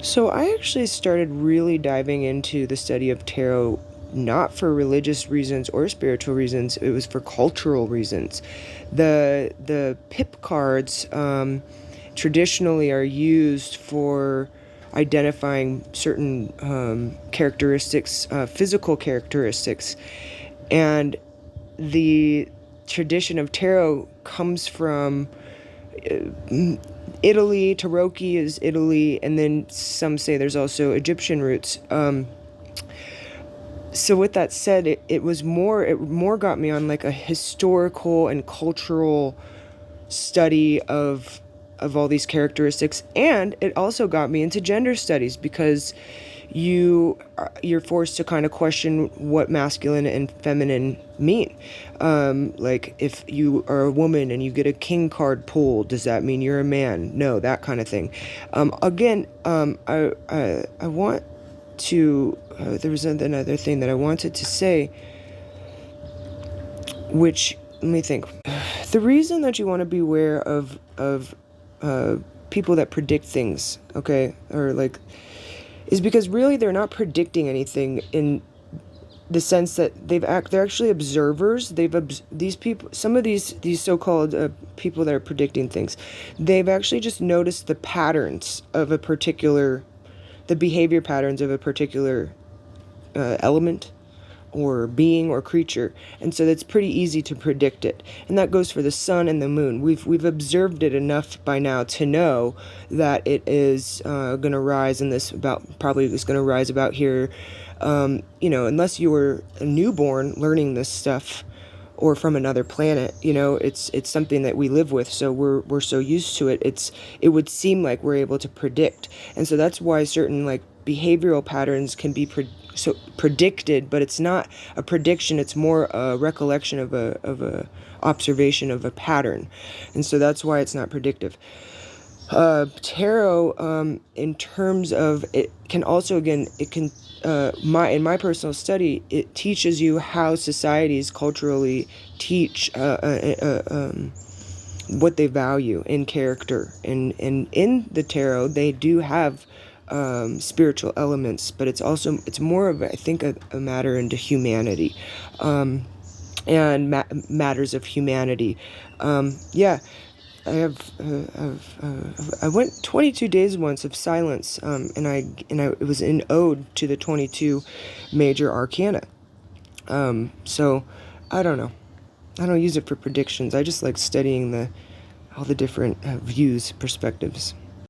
So I actually started really diving into the study of tarot not for religious reasons or spiritual reasons. It was for cultural reasons. The pip cards traditionally are used for identifying certain characteristics, physical characteristics, and the tradition of tarot comes from Italy. Tarocchi is Italy, and then some say there's also Egyptian roots. So with that said, it more got me on like a historical and cultural study of all these characteristics, and it also got me into gender studies because you're forced to kind of question what masculine and feminine mean. Like if you are a woman and you get a king card pulled, does that mean you're a man? No, that kind of thing. Again, I want to. There was another thing that I wanted to say, which let me think. The reason that you want to be aware of people that predict things, okay, or like, is because really they're not predicting anything in the sense that they're actually observers. These people, some of these so-called people that are predicting things, they've actually just noticed the patterns of a particular, the behavior patterns of a particular element or being or creature, and so it's pretty easy to predict it. And that goes for the sun and the moon. We've observed it enough by now to know that it is going to rise in this about probably is going to rise about here. Unless you were a newborn learning this stuff or from another planet, it's something that we live with, so we're so used to it. It would seem like we're able to predict, and so that's why certain like behavioral patterns can be predicted, but it's not a prediction. It's more a recollection of a observation of a pattern, and so that's why it's not predictive. Tarot, in terms of it, can also again it can in my personal study, it teaches you how societies culturally teach what they value in character, and in the tarot they do have spiritual elements, but it's more of I think a matter into humanity, and matters of humanity. Yeah, I went 22 days once of silence, and it was an ode to the 22 major arcana. So I don't know. I don't use it for predictions. I just like studying all the different views, perspectives.